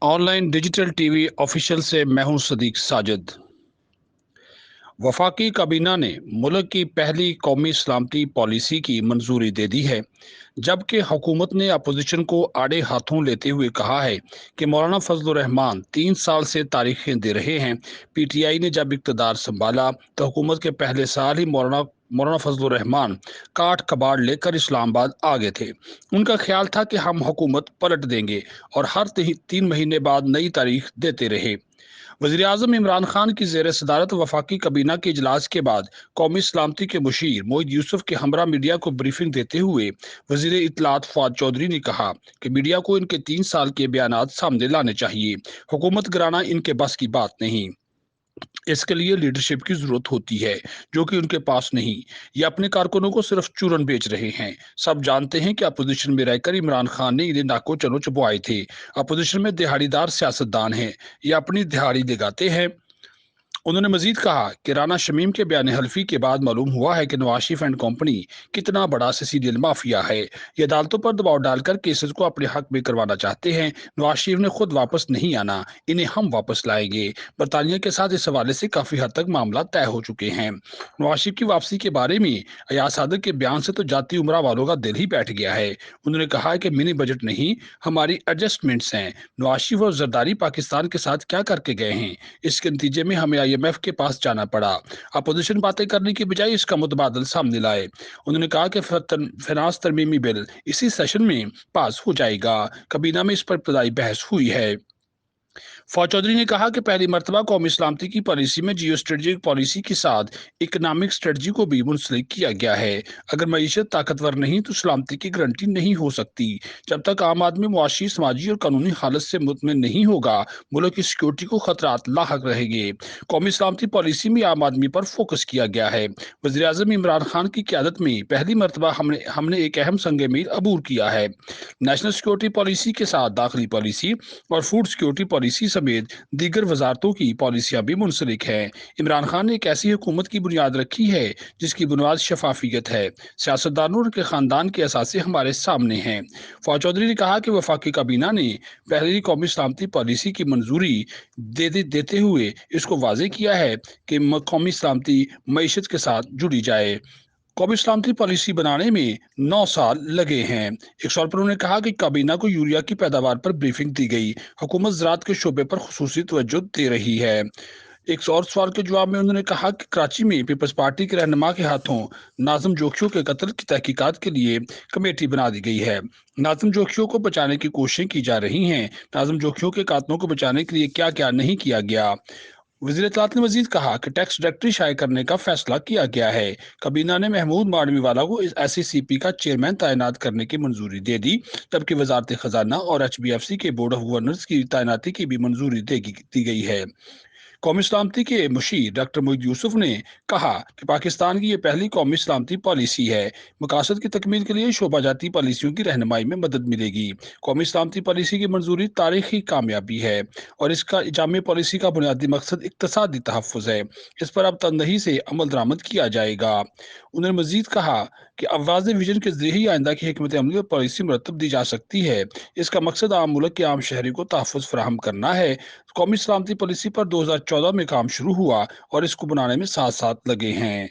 On line digital T V official سے میں ہوں صدیق ساجد۔ وفاقی کابینہ نے ملک کی پہلی قومی سلامتی پالیسی کی منظوری دے دی ہے، جبکہ حکومت نے اپوزیشن کو آڑے ہاتھوں لیتے ہوئے کہا ہے کہ مولانا فضل الرحمان 3 سال سے تاریخیں دے رہے ہیں۔ پی ٹی آئی نے جب اقتدار سنبھالا تو حکومت کے پہلے سال ہی مولانا فضل الرحمان کاٹ کباڑ لے کر اسلام آباد آگے تھے۔ ان کا خیال تھا کہ ہم حکومت پلٹ دیں گے اور ہر 3 مہینے بعد نئی تاریخ دیتے رہے۔ وزیر اعظم عمران خان کی زیر صدارت وفاقی کابینہ کے اجلاس کے بعد قومی سلامتی کے مشیر موعد یوسف کے ہمراہ میڈیا کو بریفنگ دیتے ہوئے وزیر اطلاعات فواد چودھری نے کہا کہ میڈیا کو ان کے 3 سال کے بیانات سامنے لانے چاہیے۔ حکومت گرانا ان کے بس کی بات نہیں، اس کے لیے لیڈرشپ کی ضرورت ہوتی ہے جو کہ ان کے پاس نہیں۔ یہ اپنے کارکنوں کو صرف چورن بیچ رہے ہیں۔ سب جانتے ہیں کہ اپوزیشن میں رہ کر عمران خان نے انہیں ناکو چلو چبوائے تھے۔ اپوزیشن میں دہاڑی دار سیاستدان ہیں، یہ اپنی دہاڑی لگاتے ہیں۔ انہوں نے مزید کہا کہ رانا شمیم کے بیان حلفی کے بعد معلوم ہوا ہے کہ نواز شریف اینڈ کمپنی کتنا بڑا سیسیلیل مافیا ہے۔ یہ عدالتوں پر دباؤ ڈال کر کیسز کو اپنے حق میں کروانا چاہتے ہیں۔ نواز شریف نے خود واپس نہیں آنا، انہیں ہم واپس لائیں گے۔ برطانیہ کے ساتھ اس حوالے سے کافی حد تک معاملہ طے ہو چکے ہیں۔ نواز شریف کی واپسی کے بارے میں ایاز صادق کے بیان سے تو جاتی عمرہ والوں کا دل ہی بیٹھ گیا ہے۔ انہوں نے کہا کہ منی بجٹ نہیں، ہماری ایڈجسٹمنٹس ہیں۔ نواز شریف اور زرداری پاکستان کے ساتھ کیا کر کے گئے ہیں، اس کے نتیجے میں ہمیں IMF کے پاس جانا پڑا۔ اپوزیشن باتیں کرنے کی بجائے اس کا متبادل سامنے لائے۔ انہوں نے کہا کہ فینانس ترمیمی بل اسی سیشن میں پاس ہو جائے گا۔ کابینہ میں اس پر ابتدائی بحث ہوئی ہے۔ فواد چودھری نے کہا کہ پہلی مرتبہ قومی سلامتی کی پالیسی میں جیو اسٹریٹجک پالیسی کے ساتھ اکنامک اسٹریٹجی کو بھی منسلک کیا گیا ہے۔ اگر معیشت طاقتور نہیں تو سلامتی کی گارنٹی نہیں ہو سکتی۔ جب تک عام آدمی معاشی، سماجی اور قانونی حالت سے مطمئن نہیں ہوگا، ملک کی سیکورٹی کو خطرات لاحق رہیں گے۔ قومی سلامتی پالیسی میں عام آدمی پر فوکس کیا گیا ہے۔ وزیر اعظم عمران خان کی قیادت میں پہلی مرتبہ ہم نے ایک اہم سنگ میل عبور کیا ہے۔ نیشنل سیکورٹی پالیسی کے ساتھ داخلی پالیسی اور فوڈ سیکورٹی پالیسی سمیت دیگر وزارتوں کی پالیسیاں بھی منسلک ہیں۔ عمران خان نے ایک ایسی حکومت کی بنیاد رکھی ہے جس کی بنیاد شفافیت ہے۔ سیاستدانوں اور ان کے خاندان کے اثاثے ہمارے سامنے ہیں۔ فواد چودھری نے کہا کہ وفاقی کابینہ نے پہلی قومی سلامتی پالیسی کی منظوری دیتے ہوئے اس کو واضح کیا ہے کہ قومی سلامتی معیشت کے ساتھ جڑی جائے۔ قومی سلامتی پالیسی بنانے میں 9 سال لگے ہیں۔ ایک سوال پر انہوں نے کہا کہ کابینہ کو یوریا کی پیداوار پر بریفنگ دی گئی، حکومت زراعت کے شعبے پر خصوصی توجہ دے رہی ہے۔ ایک اور سوال کے جواب میں انہوں نے کہا کہ کراچی میں پیپلز پارٹی کے رہنما کے ہاتھوں ناظم جوکھیوں کے قتل کی تحقیقات کے لیے کمیٹی بنا دی گئی ہے۔ ناظم جوکھیوں کو بچانے کی کوششیں کی جا رہی ہیں۔ ناظم جوکھیوں کے قاتلوں کو بچانے کے لیے کیا کیا نہیں کیا گیا۔ وزیر اطلاعات نے مزید کہا کہ ٹیکس ڈائریکٹری شائع کرنے کا فیصلہ کیا گیا ہے۔ کابینہ نے محمود ماڈوی والا کو SECP کا چیئرمین تعینات کرنے کی منظوری دے دی، جبکہ وزارت خزانہ اور HBFC کے بورڈ آف گورنرز کی تعیناتی کی بھی منظوری دی گئی ہے۔ قومی سلامتی کے مشیر ڈاکٹر موعد یوسف نے کہا کہ پاکستان کی یہ پہلی قومی سلامتی پالیسی ہے۔ مقاصد کی تکمیل کے لیے شعبہ جاتی پالیسیوں کی رہنمائی میں مدد ملے گی۔ قومی سلامتی پالیسی کی منظوری تاریخی کامیابی ہے اور اس کا جامع پالیسی کا بنیادی مقصد اقتصادی تحفظ ہے۔ اس پر اب تندہی سے عمل درآمد کیا جائے گا۔ انہوں نے مزید کہا کہ اب واضح ویژن کے ذریعے ہی آئندہ کی حکمت عملی اور پالیسی مرتب دی جا سکتی ہے۔ اس کا مقصد عام ملک کے عام شہری کو تحفظ فراہم کرنا ہے۔ قومی سلامتی پالیسی پر 2014 میں کام شروع ہوا اور اس کو بنانے میں 7 سال لگے ہیں۔